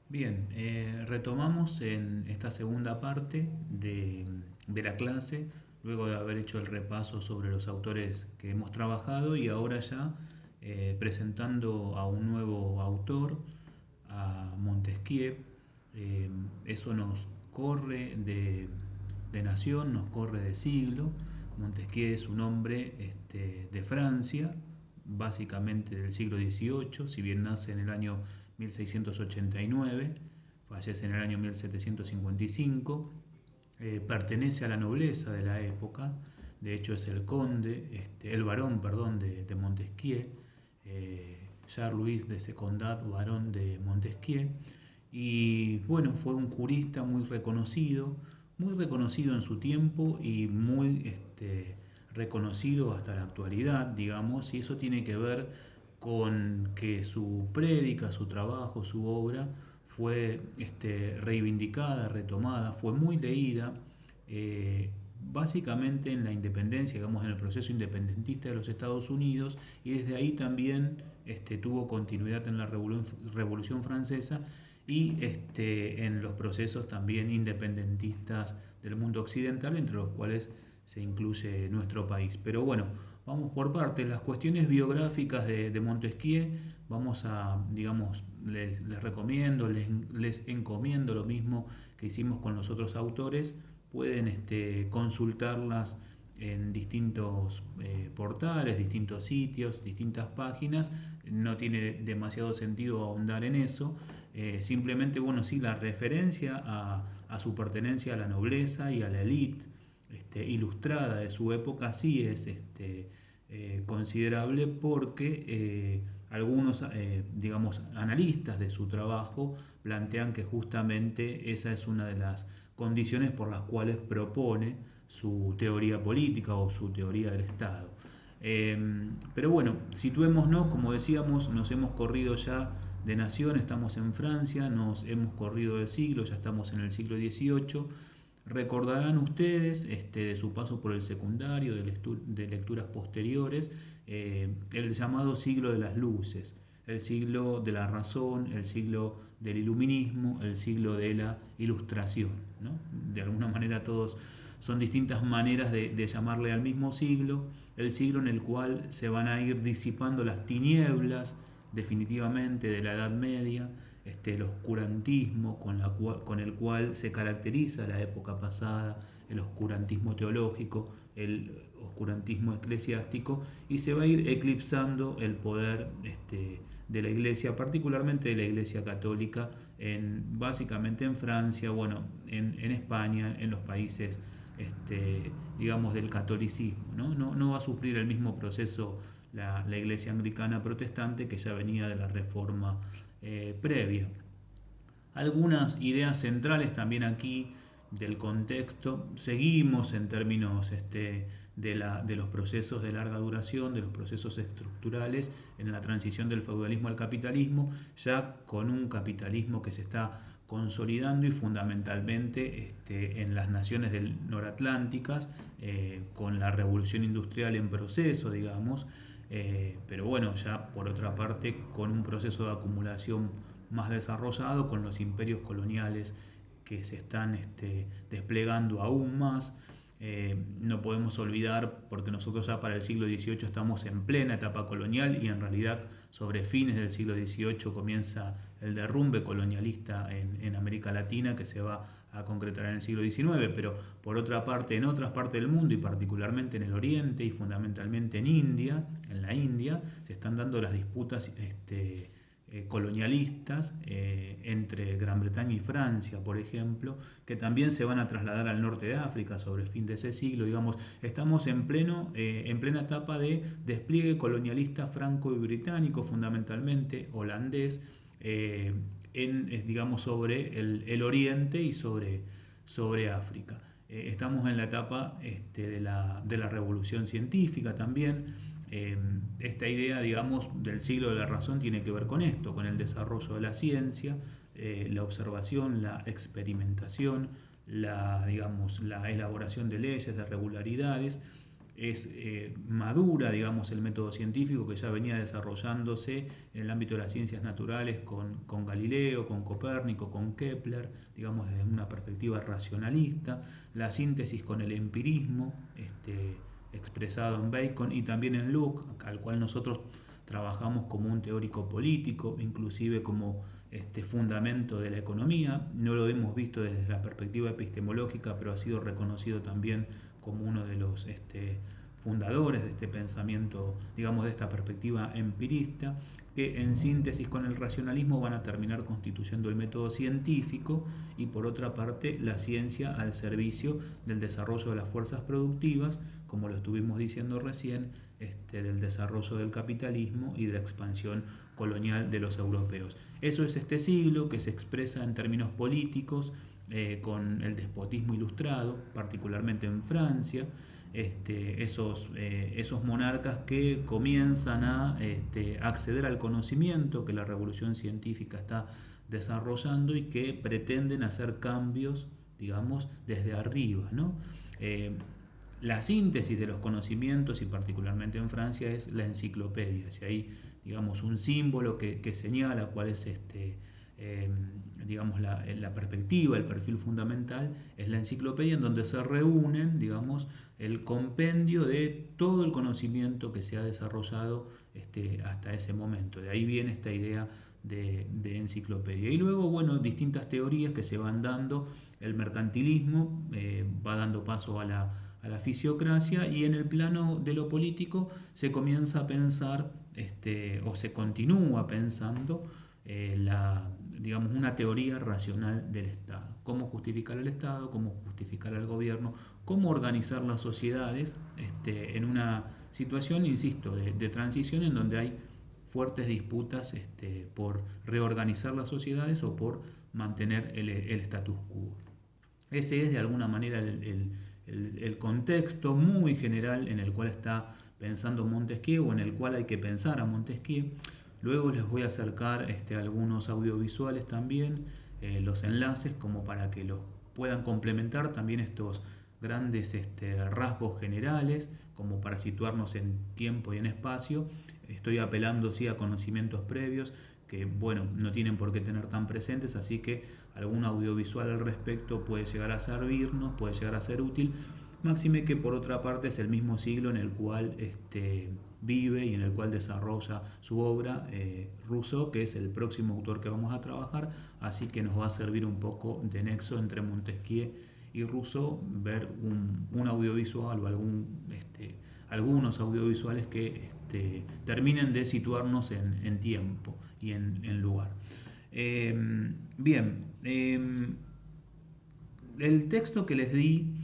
Bien, retomamos en esta segunda parte de la clase, luego de haber hecho el repaso sobre los autores que hemos trabajado y ahora ya presentando a un nuevo autor, a Montesquieu. Eh, Eso nos corre de nación, nos corre de siglo. Montesquieu es un hombre de Francia, básicamente del siglo XVIII, si bien nace en el año 1689, fallece en el año 1755, pertenece a la nobleza de la época, de hecho es el conde, el barón, perdón, de Montesquieu, Charles Louis de Secondat, barón de Montesquieu, y bueno, fue un jurista muy reconocido en su tiempo y muy reconocido hasta la actualidad, digamos, y eso tiene que ver con que su prédica, su trabajo, su obra fue reivindicada, retomada, fue muy leída, eh, básicamente en la independencia, digamos en el proceso independentista de los Estados Unidos, y desde ahí también tuvo continuidad en la Revolución Francesa y en los procesos también independentistas del mundo occidental, entre los cuales se incluye nuestro país. Pero bueno, vamos por partes. Las cuestiones biográficas de Montesquieu, vamos a, digamos, les recomiendo, les encomiendo lo mismo que hicimos con los otros autores. Pueden consultarlas en distintos portales, distintos sitios, distintas páginas. No tiene demasiado sentido ahondar en eso. Simplemente, bueno, sí, la referencia a su pertenencia a la nobleza y a la élite ilustrada de su época sí es considerable porque algunos, digamos, analistas de su trabajo plantean que justamente esa es una de las condiciones por las cuales propone su teoría política o su teoría del Estado. Pero bueno, situémonos, como decíamos, nos hemos corrido ya de nación, estamos en Francia, nos hemos corrido de siglo, ya estamos en el siglo XVIII. Recordarán ustedes de su paso por el secundario, de lecturas posteriores, el llamado siglo de las luces, el siglo de la razón, el siglo del iluminismo, el siglo de la ilustración, ¿no? De alguna manera todos son distintas maneras de llamarle al mismo siglo, el siglo en el cual se van a ir disipando las tinieblas definitivamente de la Edad Media, el oscurantismo con el cual se caracteriza la época pasada, el oscurantismo teológico, el oscurantismo eclesiástico, y se va a ir eclipsando el poder de la Iglesia, particularmente de la Iglesia católica, básicamente en Francia, bueno, en España, en los países digamos del catolicismo. No va a sufrir el mismo proceso la Iglesia anglicana protestante que ya venía de la reforma previa. Algunas ideas centrales también aquí del contexto. Seguimos en términos de los procesos de larga duración, de los procesos estructurales en la transición del feudalismo al capitalismo, ya con un capitalismo que se está consolidando y fundamentalmente en las naciones del noratlánticas, con la revolución industrial en proceso, digamos, pero bueno, ya por otra parte con un proceso de acumulación más desarrollado, con los imperios coloniales que se están desplegando aún más. No podemos olvidar, porque nosotros ya para el siglo XVIII estamos en plena etapa colonial y en realidad sobre fines del siglo XVIII comienza el derrumbe colonialista en América Latina que se va a concretar en el siglo XIX, pero por otra parte en otras partes del mundo y particularmente en el Oriente y fundamentalmente en la India, se están dando las disputas colonialistas entre Gran Bretaña y Francia, por ejemplo, que también se van a trasladar al norte de África sobre el fin de ese siglo. Digamos, estamos en plena etapa de despliegue colonialista franco y británico, fundamentalmente holandés, digamos, sobre el Oriente y sobre África. Estamos en la etapa de la revolución científica también. Esta idea, digamos, del siglo de la razón tiene que ver con esto, con el desarrollo de la ciencia, la observación, la experimentación, digamos, la elaboración de leyes, de regularidades, es madura, digamos, el método científico que ya venía desarrollándose en el ámbito de las ciencias naturales con Galileo, con Copérnico, con Kepler, digamos, desde una perspectiva racionalista, la síntesis con el empirismo, expresado en Bacon y también en Locke, al cual nosotros trabajamos como un teórico político, inclusive como fundamento de la economía. No lo hemos visto desde la perspectiva epistemológica, pero ha sido reconocido también como uno de los fundadores de este pensamiento, digamos, de esta perspectiva empirista, que en síntesis con el racionalismo van a terminar constituyendo el método científico y por otra parte la ciencia al servicio del desarrollo de las fuerzas productivas, como lo estuvimos diciendo recién, del desarrollo del capitalismo y de la expansión colonial de los europeos. Eso es este siglo que se expresa en términos políticos con el despotismo ilustrado, particularmente en Francia, esos monarcas que comienzan a acceder al conocimiento que la revolución científica está desarrollando y que pretenden hacer cambios, digamos, desde arriba, ¿no? La síntesis de los conocimientos, y particularmente en Francia, es la enciclopedia. Si hay, digamos, un símbolo que señala cuál es digamos, la perspectiva, el perfil fundamental, es la enciclopedia, en donde se reúnen, digamos, el compendio de todo el conocimiento que se ha desarrollado hasta ese momento. De ahí viene esta idea de enciclopedia. Y luego, bueno, distintas teorías que se van dando. El mercantilismo va dando paso a la fisiocracia, y en el plano de lo político se comienza a pensar, o se continúa pensando, digamos, una teoría racional del Estado. Cómo justificar el Estado, cómo justificar el gobierno, cómo organizar las sociedades en una situación, insisto, de transición en donde hay fuertes disputas por reorganizar las sociedades o por mantener el status quo. Ese es de alguna manera el contexto muy general en el cual está pensando Montesquieu, o en el cual hay que pensar a Montesquieu. Luego les voy a acercar algunos audiovisuales también, los enlaces, como para que los puedan complementar también estos grandes rasgos generales, como para situarnos en tiempo y en espacio. Estoy apelando sí a conocimientos previos que, bueno, no tienen por qué tener tan presentes, así que algún audiovisual al respecto puede llegar a servirnos, puede llegar a ser útil, máxime que por otra parte es el mismo siglo en el cual vive y en el cual desarrolla su obra Rousseau, que es el próximo autor que vamos a trabajar, así que nos va a servir un poco de nexo entre Montesquieu y Rousseau, ver un audiovisual o algunos audiovisuales que terminen de situarnos en tiempo y en lugar. Bien, el texto que les di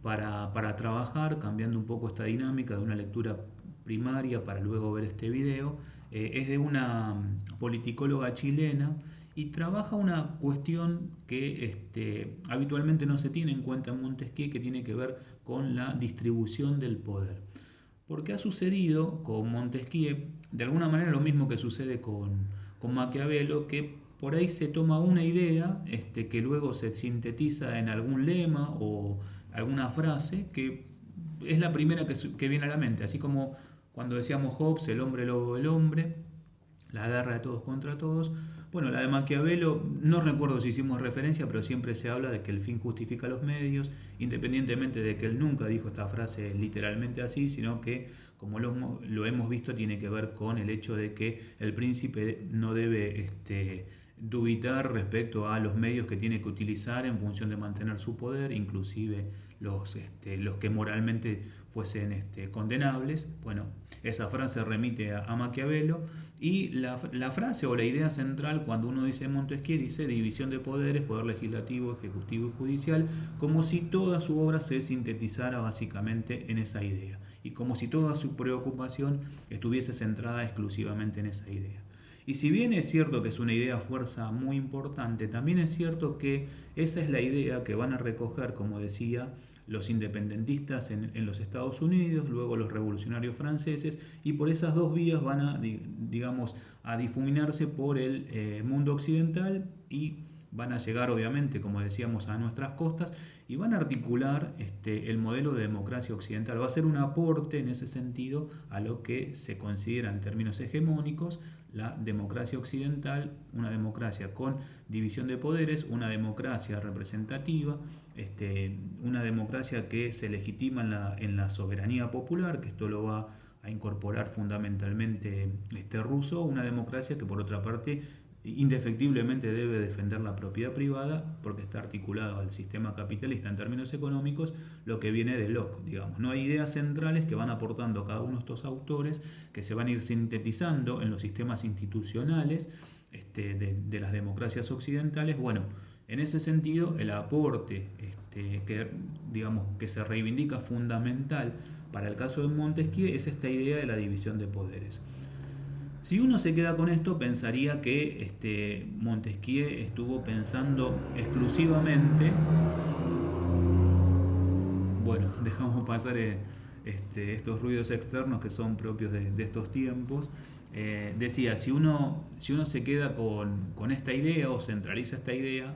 para trabajar, cambiando un poco esta dinámica de una lectura primaria para luego ver este video, es de una politicóloga chilena y trabaja una cuestión que habitualmente no se tiene en cuenta en Montesquieu, que tiene que ver con la distribución del poder. Porque ha sucedido con Montesquieu, de alguna manera lo mismo que sucede con Maquiavelo, que por ahí se toma una idea que luego se sintetiza en algún lema o alguna frase que es la primera que viene a la mente, así como cuando decíamos Hobbes, el hombre lobo del hombre, la guerra de todos contra todos. Bueno, la de Maquiavelo, no recuerdo si hicimos referencia, pero siempre se habla de que el fin justifica los medios, independientemente de que él nunca dijo esta frase literalmente así, sino que, como lo hemos visto, tiene que ver con el hecho de que el príncipe no debe dubitar respecto a los medios que tiene que utilizar en función de mantener su poder, inclusive los que moralmente fuesen condenables. Bueno, esa frase remite a Maquiavelo, y la frase o la idea central cuando uno dice Montesquieu dice división de poderes, poder legislativo, ejecutivo y judicial, como si toda su obra se sintetizara básicamente en esa idea y como si toda su preocupación estuviese centrada exclusivamente en esa idea. Y si bien es cierto que es una idea fuerza muy importante, también es cierto que esa es la idea que van a recoger, como decía, los independentistas en los Estados Unidos, luego los revolucionarios franceses, y por esas dos vías van a, digamos, a difuminarse por el mundo occidental y van a llegar obviamente, como decíamos, a nuestras costas y van a articular el modelo de democracia occidental. Va a ser un aporte en ese sentido a lo que se considera en términos hegemónicos la democracia occidental, una democracia con división de poderes, una democracia representativa, una democracia que se legitima en la soberanía popular, que esto lo va a incorporar fundamentalmente Rousseau, una democracia que por otra parte indefectiblemente debe defender la propiedad privada porque está articulado al sistema capitalista en términos económicos, lo que viene de Locke, digamos. No hay ideas centrales que van aportando cada uno de estos autores, que se van a ir sintetizando en los sistemas institucionales de las democracias occidentales. Bueno, en ese sentido, el aporte que se reivindica fundamental para el caso de Montesquieu es esta idea de la división de poderes. Si uno se queda con esto, pensaría que Montesquieu estuvo pensando exclusivamente. Bueno, dejamos pasar estos ruidos externos que son propios de estos tiempos. Decía, si uno se queda con esta idea o centraliza esta idea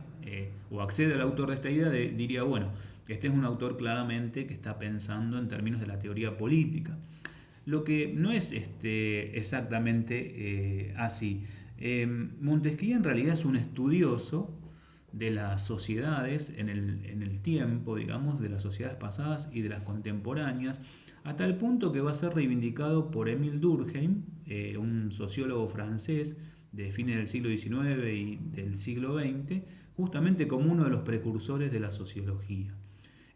o accede al autor de esta idea, diría, bueno, este es un autor claramente que está pensando en términos de la teoría política. Lo que no es exactamente así. Montesquieu en realidad es un estudioso de las sociedades en el tiempo, digamos, de las sociedades pasadas y de las contemporáneas, a tal punto que va a ser reivindicado por Émile Durkheim, un sociólogo francés de fines del siglo XIX y del siglo XX, justamente como uno de los precursores de la sociología.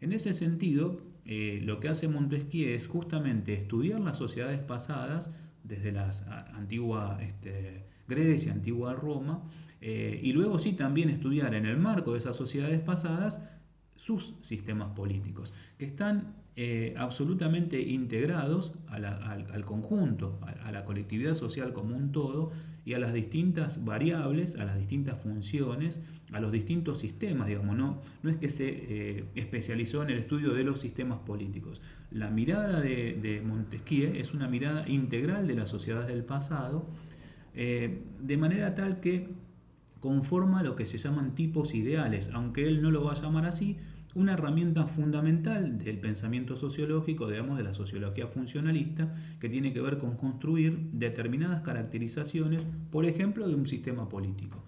En ese sentido, lo que hace Montesquieu es justamente estudiar las sociedades pasadas, desde la antigua Grecia, antigua Roma, y luego sí también estudiar en el marco de esas sociedades pasadas sus sistemas políticos, que están absolutamente integrados al conjunto, a la colectividad social como un todo y a las distintas variables, a las distintas funciones, a los distintos sistemas, digamos, no es que se especializó en el estudio de los sistemas políticos. La mirada de Montesquieu es una mirada integral de las sociedades del pasado, de manera tal que conforma lo que se llaman tipos ideales, aunque él no lo va a llamar así, una herramienta fundamental del pensamiento sociológico, digamos, de la sociología funcionalista, que tiene que ver con construir determinadas caracterizaciones, por ejemplo, de un sistema político.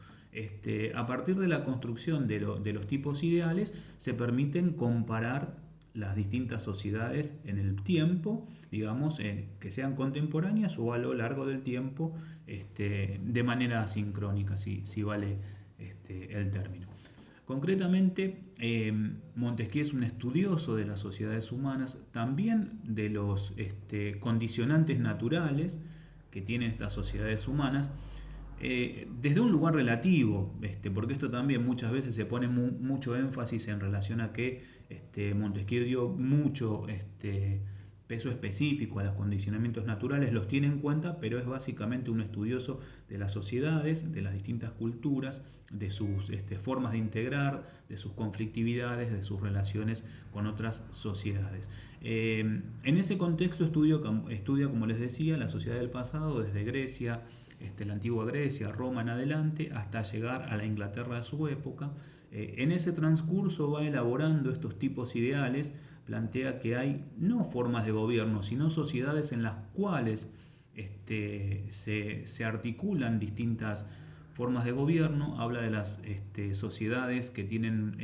A partir de la construcción de los tipos ideales, se permiten comparar las distintas sociedades en el tiempo, digamos, que sean contemporáneas o a lo largo del tiempo, de manera asincrónica, si vale el término. Concretamente, Montesquieu es un estudioso de las sociedades humanas, también de los condicionantes naturales que tienen estas sociedades humanas, desde un lugar relativo, porque esto también muchas veces se pone mucho énfasis en relación a que Montesquieu dio mucho peso específico a los condicionamientos naturales, los tiene en cuenta, pero es básicamente un estudioso de las sociedades, de las distintas culturas, de sus formas de integrar, de sus conflictividades, de sus relaciones con otras sociedades. En ese contexto estudia, como les decía, la sociedad del pasado, desde Grecia, la antigua Grecia, Roma en adelante, hasta llegar a la Inglaterra de su época. En ese transcurso va elaborando estos tipos ideales, plantea que hay no formas de gobierno, sino sociedades en las cuales se articulan distintas formas de gobierno. Habla de las sociedades que tienen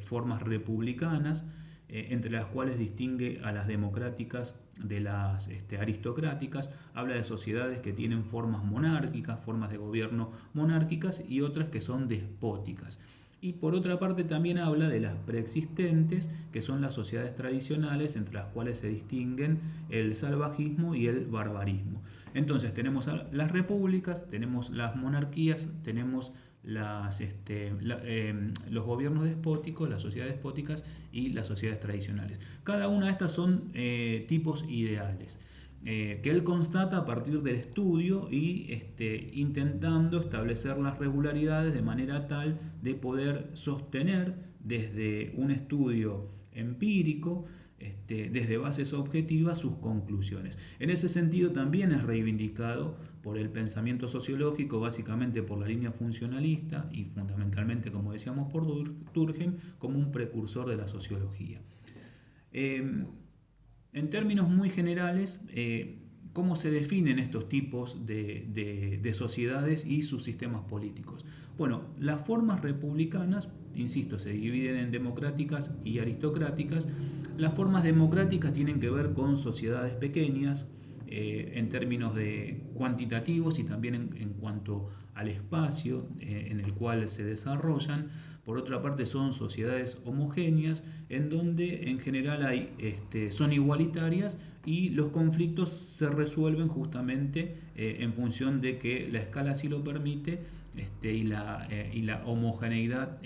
formas republicanas, entre las cuales distingue a las democráticas de las aristocráticas. Habla de sociedades que tienen formas monárquicas, formas de gobierno monárquicas, y otras que son despóticas. Y por otra parte también habla de las preexistentes, que son las sociedades tradicionales, entre las cuales se distinguen el salvajismo y el barbarismo. Entonces tenemos las repúblicas, tenemos las monarquías, tenemos los gobiernos despóticos, las sociedades despóticas y las sociedades tradicionales. Cada una de estas son tipos ideales que él constata a partir del estudio y intentando establecer las regularidades de manera tal de poder sostener desde un estudio empírico, desde bases objetivas, sus conclusiones. En ese sentido también es reivindicado por el pensamiento sociológico, básicamente por la línea funcionalista y fundamentalmente, como decíamos, por Durkheim, como un precursor de la sociología. En términos muy generales, ¿cómo se definen estos tipos de sociedades y sus sistemas políticos? Bueno, las formas republicanas, insisto, se dividen en democráticas y aristocráticas. Las formas democráticas tienen que ver con sociedades pequeñas, en términos de cuantitativos y también en cuanto al espacio en el cual se desarrollan. Por otra parte, son sociedades homogéneas en donde en general son igualitarias y los conflictos se resuelven justamente en función de que la escala así lo permite, y la homogeneidad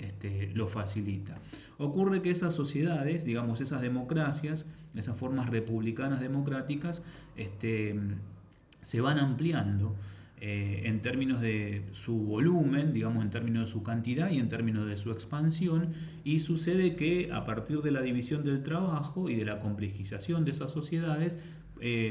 lo facilita. Ocurre que esas sociedades, digamos, esas democracias, esas formas republicanas democráticas, se van ampliando en términos de su volumen, digamos, en términos de su cantidad y en términos de su expansión, y sucede que a partir de la división del trabajo y de la complejización de esas sociedades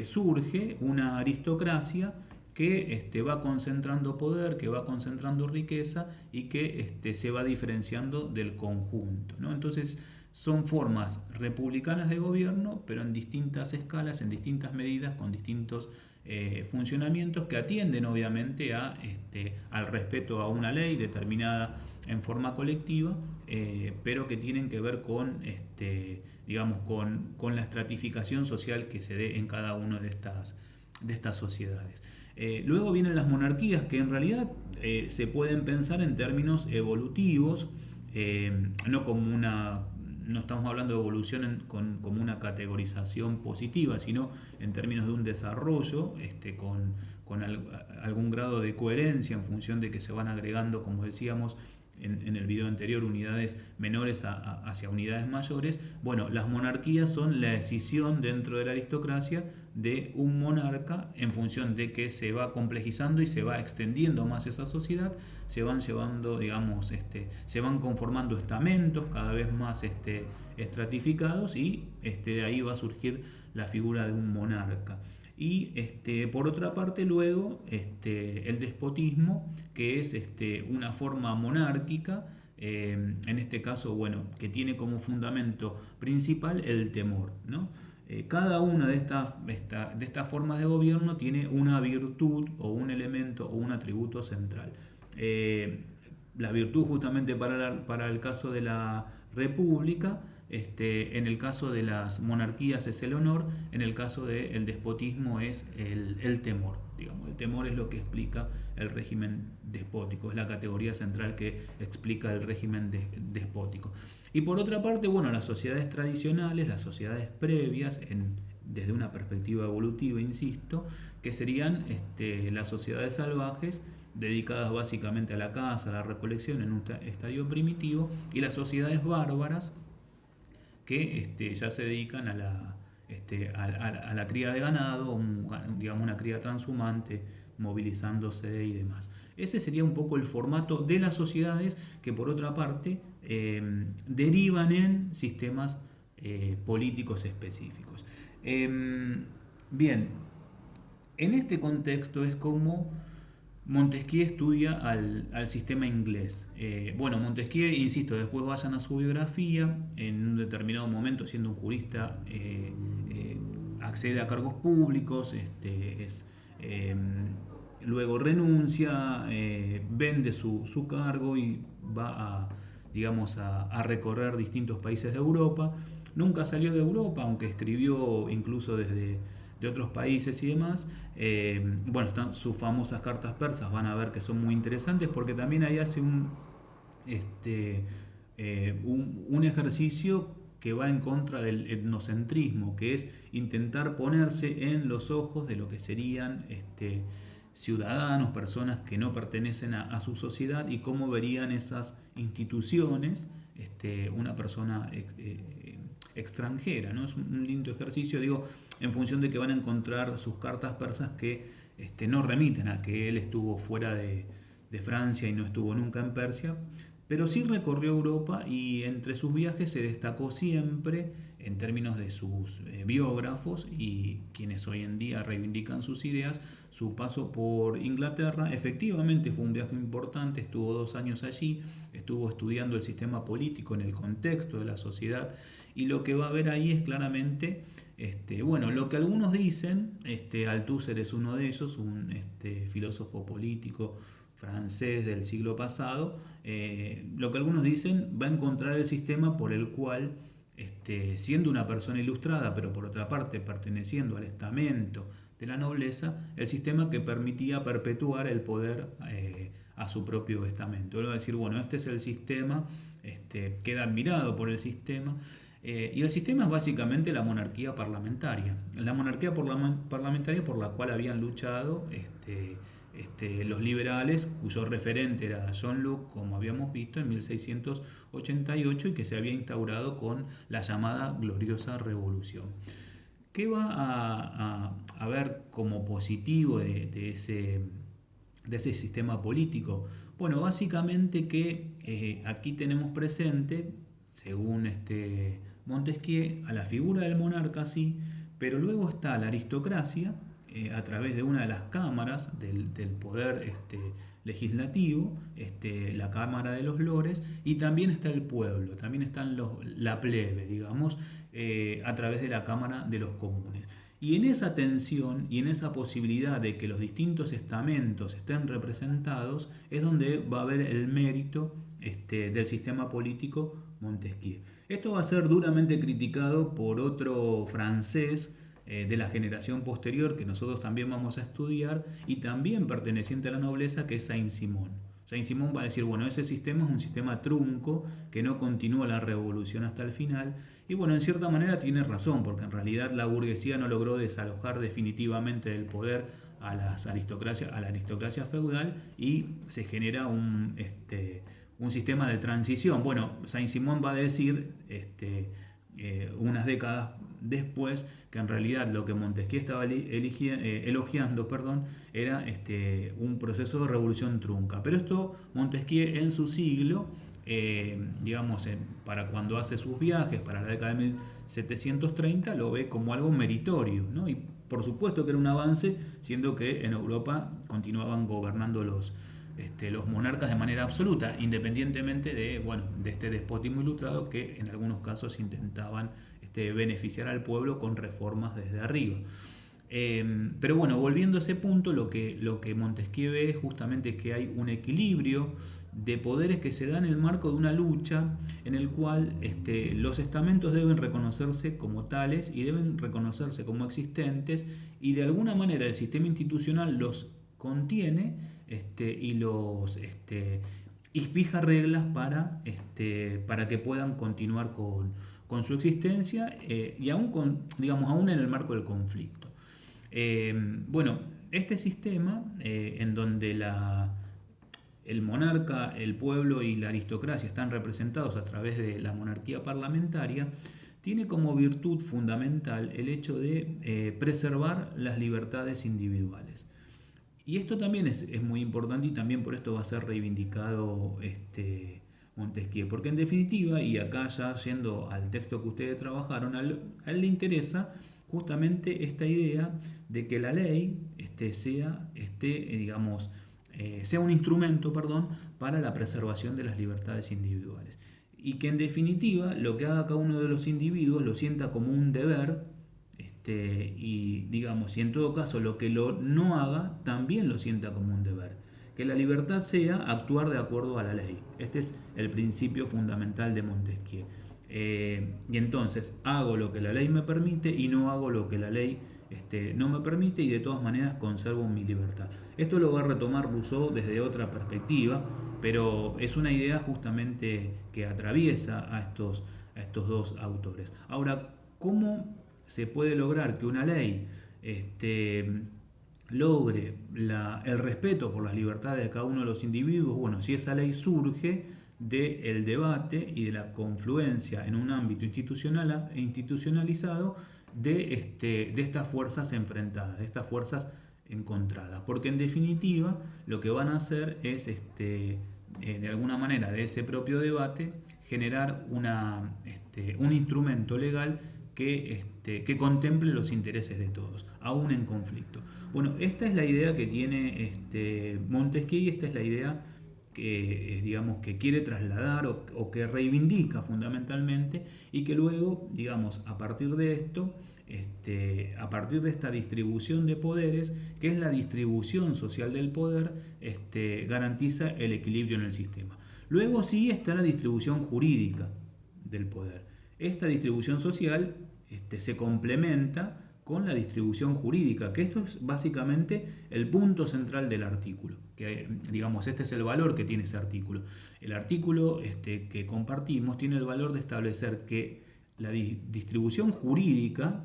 surge una aristocracia que va concentrando poder, que va concentrando riqueza y que se va diferenciando del conjunto, ¿no? Entonces son formas republicanas de gobierno, pero en distintas escalas, en distintas medidas, con distintos funcionamientos que atienden obviamente al respeto a una ley determinada en forma colectiva, pero que tienen que ver digamos, con la estratificación social que se dé en cada una de estas sociedades. Luego vienen las monarquías, que en realidad se pueden pensar en términos evolutivos, no estamos hablando de evolución como una categorización positiva, sino en términos de un desarrollo con algún grado de coherencia en función de que se van agregando, como decíamos en el video anterior, unidades menores hacia unidades mayores. Bueno, las monarquías son la decisión dentro de la aristocracia de un monarca en función de que se va complejizando y se va extendiendo más esa sociedad, se van llevando, digamos, se van conformando estamentos cada vez más estratificados y de ahí va a surgir la figura de un monarca. Y por otra parte luego el despotismo, que es una forma monárquica, en este caso, bueno, que tiene como fundamento principal el temor, ¿no? Cada una de estas formas de gobierno tiene una virtud o un elemento o un atributo central. La virtud justamente para el caso de la república, en el caso de las monarquías es el honor, en el caso del despotismo es el temor. Digamos, el temor es lo que explica el régimen despótico, es la categoría central que explica el régimen despótico. Y por otra parte, bueno, las sociedades tradicionales, las sociedades previas, desde una perspectiva evolutiva, insisto, que serían las sociedades salvajes, dedicadas básicamente a la caza, a la recolección en un estadio primitivo, y las sociedades bárbaras, que ya se dedican a la cría de ganado, digamos una cría transhumante, movilizándose y demás. Ese sería un poco el formato de las sociedades que por otra parte derivan en sistemas políticos específicos. Bien, en este contexto es como Montesquieu estudia al sistema inglés. Bueno, Montesquieu, insisto, después vayan a su biografía, en un determinado momento, siendo un jurista, accede a cargos públicos, luego renuncia, vende su cargo y va digamos, a recorrer distintos países de Europa. Nunca salió de Europa, aunque escribió incluso desde de otros países y demás. Bueno, están sus famosas cartas persas, van a ver que son muy interesantes porque también ahí hace un ejercicio que va en contra del etnocentrismo, que es intentar ponerse en los ojos de lo que serían ciudadanos, personas que no pertenecen a su sociedad y cómo verían esas instituciones una persona extranjera, ¿no? Es un lindo ejercicio, digo, en función de que van a encontrar sus cartas persas que no remiten a que él estuvo fuera de Francia y no estuvo nunca en Persia, pero sí recorrió Europa y entre sus viajes se destacó siempre, en términos de sus biógrafos y quienes hoy en día reivindican sus ideas, su paso por Inglaterra. Efectivamente fue un viaje importante, estuvo 2 años allí, estuvo estudiando el sistema político en el contexto de la sociedad, y lo que va a ver ahí es claramente, bueno, lo que algunos dicen, Althusser es uno de ellos, un filósofo político francés del siglo pasado, lo que algunos dicen va a encontrar el sistema por el cual, siendo una persona ilustrada, pero por otra parte perteneciendo al estamento de la nobleza, el sistema que permitía perpetuar el poder a su propio estamento. Él va a decir, bueno, este es el sistema, queda admirado por el sistema, y el sistema es básicamente la monarquía parlamentaria. La monarquía parlamentaria por la cual habían luchado los liberales, cuyo referente era John Locke, como habíamos visto, en 1688, y que se había instaurado con la llamada Gloriosa Revolución. ¿Qué va a ver como positivo de ese sistema político? Bueno, básicamente que aquí tenemos presente, según Montesquieu, a la figura del monarca, sí, pero luego está la aristocracia, a través de una de las cámaras del poder legislativo, la Cámara de los Lores, y también está el pueblo, también están la plebe, digamos, a través de la Cámara de los Comunes. Y en esa tensión y en esa posibilidad de que los distintos estamentos estén representados es donde va a haber el mérito del sistema político Montesquieu. Esto va a ser duramente criticado por otro francés de la generación posterior que nosotros también vamos a estudiar, y también perteneciente a la nobleza, que es Saint-Simon. Saint-Simon va a decir, bueno, ese sistema es un sistema trunco que no continúa la revolución hasta el final. Y bueno, en cierta manera tiene razón, porque en realidad la burguesía no logró desalojar definitivamente del poder a la aristocracia feudal, y se genera un sistema de transición. Bueno, Saint-Simon va a decir unas décadas después que en realidad lo que Montesquieu estaba elogiando, era un proceso de revolución trunca. Pero esto Montesquieu en su siglo, digamos, para cuando hace sus viajes, para la década de 1730, lo ve como algo meritorio, ¿no? Y por supuesto que era un avance, siendo que en Europa continuaban gobernando los monarcas de manera absoluta, independientemente de este despotismo ilustrado que en algunos casos intentaban beneficiar al pueblo con reformas desde arriba. Pero bueno, volviendo a ese punto, lo que Montesquieu ve es justamente que hay un equilibrio de poderes que se da en el marco de una lucha en el cual los estamentos deben reconocerse como tales y deben reconocerse como existentes, y de alguna manera el sistema institucional los contiene y fija reglas para que puedan continuar con su existencia, y aún en el marco del conflicto. Bueno, este sistema en donde el monarca, el pueblo y la aristocracia están representados a través de la monarquía parlamentaria, tiene como virtud fundamental el hecho de preservar las libertades individuales. Y esto también es muy importante, y también por esto va a ser reivindicado Montesquieu, porque en definitiva, y acá ya yendo al texto que ustedes trabajaron, a él le interesa justamente esta idea de que la ley sea un instrumento, para la preservación de las libertades individuales. Y que en definitiva lo que haga cada uno de los individuos lo sienta como un deber, y en todo caso lo que no haga también lo sienta como un deber. Que la libertad sea actuar de acuerdo a la ley. Este es el principio fundamental de Montesquieu. Y entonces hago lo que la ley me permite y no hago lo que la ley no me permite, y de todas maneras conservo mi libertad. Esto lo va a retomar Rousseau desde otra perspectiva, pero es una idea justamente que atraviesa a estos dos autores. Ahora, ¿cómo se puede lograr que una ley logre el respeto por las libertades de cada uno de los individuos? Bueno, si esa ley surge del debate y de la confluencia en un ámbito institucionalizado de estas fuerzas enfrentadas, de estas fuerzas encontradas, porque en definitiva lo que van a hacer es de alguna manera de ese propio debate generar un instrumento legal que contemple los intereses de todos, aún en conflicto. Bueno, esta es la idea que tiene Montesquieu, y esta es la idea que, digamos, que quiere trasladar o que reivindica fundamentalmente, y que luego, digamos, a partir de esto, a partir de esta distribución de poderes, que es la distribución social del poder, garantiza el equilibrio en el sistema. Luego sí está la distribución jurídica del poder. Esta distribución social se complementa con la distribución jurídica, que esto es básicamente el punto central del artículo, que digamos este es el valor que tiene ese artículo. El artículo que compartimos tiene el valor de establecer que la distribución jurídica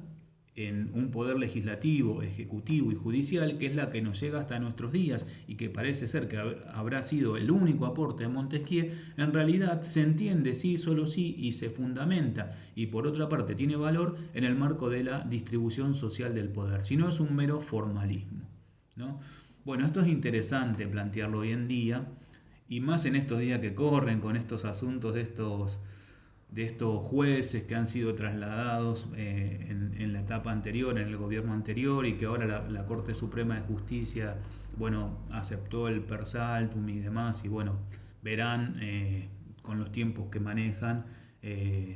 en un poder legislativo, ejecutivo y judicial, que es la que nos llega hasta nuestros días y que parece ser que habrá sido el único aporte de Montesquieu, en realidad se entiende sí, solo sí, y se fundamenta, y por otra parte tiene valor en el marco de la distribución social del poder, si no es un mero formalismo, ¿no? Bueno, esto es interesante plantearlo hoy en día, y más en estos días que corren con estos asuntos de estos jueces que han sido trasladados en la etapa anterior, en el gobierno anterior, y que ahora la Corte Suprema de Justicia, bueno, aceptó el per saltum y demás, y bueno, verán con los tiempos que manejan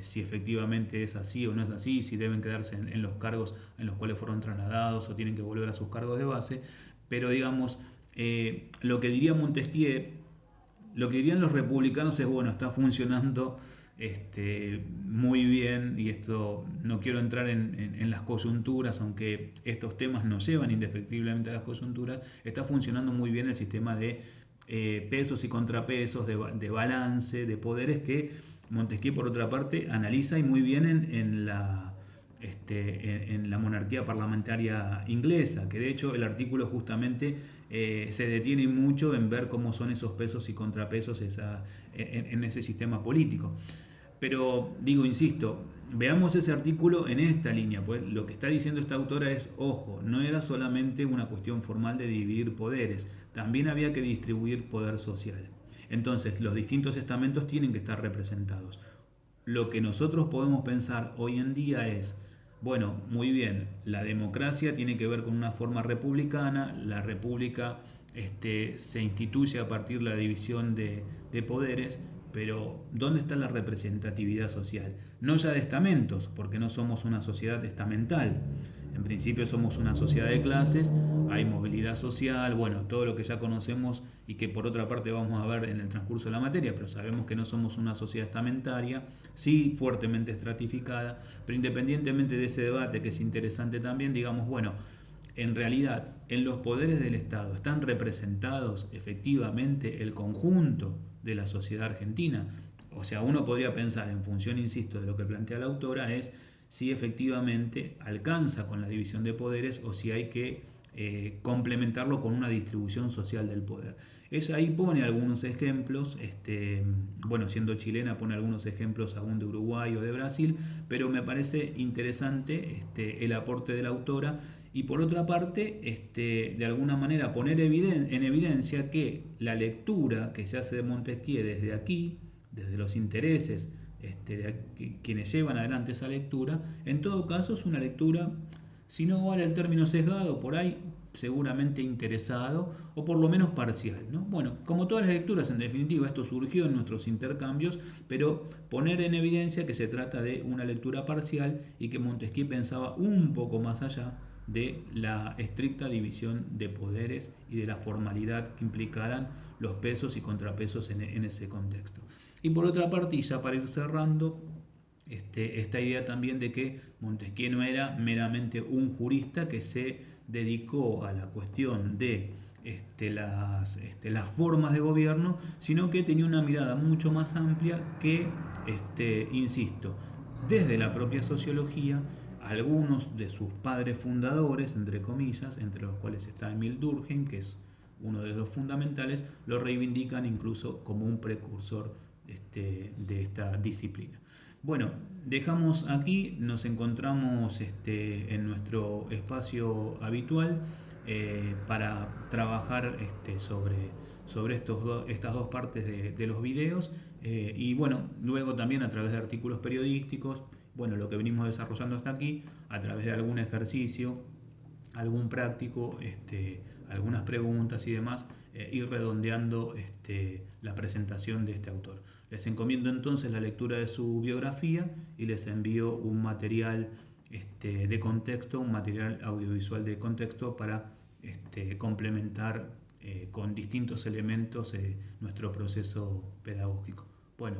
si efectivamente es así o no es así, si deben quedarse en los cargos en los cuales fueron trasladados o tienen que volver a sus cargos de base. Pero digamos, lo que diría Montesquieu, lo que dirían los republicanos es, bueno, está funcionando muy bien, y esto no quiero entrar en las coyunturas, aunque estos temas nos llevan indefectiblemente a las coyunturas, está funcionando muy bien el sistema de pesos y contrapesos, de balance, de poderes, que Montesquieu por otra parte analiza y muy bien en la monarquía parlamentaria inglesa, que de hecho el artículo justamente se detiene mucho en ver cómo son esos pesos y contrapesos en ese sistema político. Pero digo, insisto, veamos ese artículo en esta línea, pues lo que está diciendo esta autora es, ojo, no era solamente una cuestión formal de dividir poderes, también había que distribuir poder social. Entonces, los distintos estamentos tienen que estar representados. Lo que nosotros podemos pensar hoy en día es, bueno, muy bien, la democracia tiene que ver con una forma republicana, la república se instituye a partir de la división de poderes, pero ¿dónde está la representatividad social? No ya de estamentos, porque no somos una sociedad estamental. En principio somos una sociedad de clases, hay movilidad social, bueno, todo lo que ya conocemos y que por otra parte vamos a ver en el transcurso de la materia, pero sabemos que no somos una sociedad estamentaria, sí fuertemente estratificada, pero independientemente de ese debate, que es interesante también, digamos, bueno, en realidad en los poderes del Estado están representados efectivamente el conjunto de la sociedad argentina. O sea, uno podría pensar, en función, insisto, de lo que plantea la autora, es si efectivamente alcanza con la división de poderes o si hay que complementarlo con una distribución social del poder. Ella ahí pone algunos ejemplos, bueno, siendo chilena pone algunos ejemplos aún de Uruguay o de Brasil, pero me parece interesante el aporte de la autora, y por otra parte, de alguna manera poner en evidencia que la lectura que se hace de Montesquieu desde aquí, desde los intereses de quienes llevan adelante esa lectura, en todo caso es una lectura, si no vale el término sesgado, por ahí seguramente interesado, o por lo menos parcial, ¿no? Bueno, como todas las lecturas, en definitiva, esto surgió en nuestros intercambios, pero poner en evidencia que se trata de una lectura parcial y que Montesquieu pensaba un poco más allá de la estricta división de poderes y de la formalidad que implicaran los pesos y contrapesos en ese contexto. Y por otra parte, y ya para ir cerrando, esta idea también de que Montesquieu no era meramente un jurista que se dedicó a la cuestión de las formas de gobierno, sino que tenía una mirada mucho más amplia que, insisto, desde la propia sociología, algunos de sus padres fundadores, entre comillas, entre los cuales está Emil Durkheim, que es uno de los fundamentales, lo reivindican incluso como un precursor de esta disciplina. Bueno, dejamos aquí, nos encontramos en nuestro espacio habitual para trabajar sobre estas dos partes de los videos, y bueno, luego también a través de artículos periodísticos bueno, lo que venimos desarrollando hasta aquí, a través de algún ejercicio, algún práctico, algunas preguntas y demás, ir redondeando la presentación de este autor. Les encomiendo entonces la lectura de su biografía y les envío un material de contexto, un material audiovisual de contexto para complementar con distintos elementos nuestro proceso pedagógico. Bueno,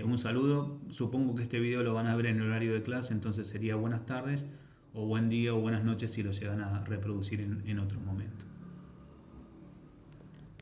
un saludo. Supongo que este video lo van a ver en el horario de clase, entonces sería buenas tardes o buen día o buenas noches si lo llegan a reproducir en otro momento.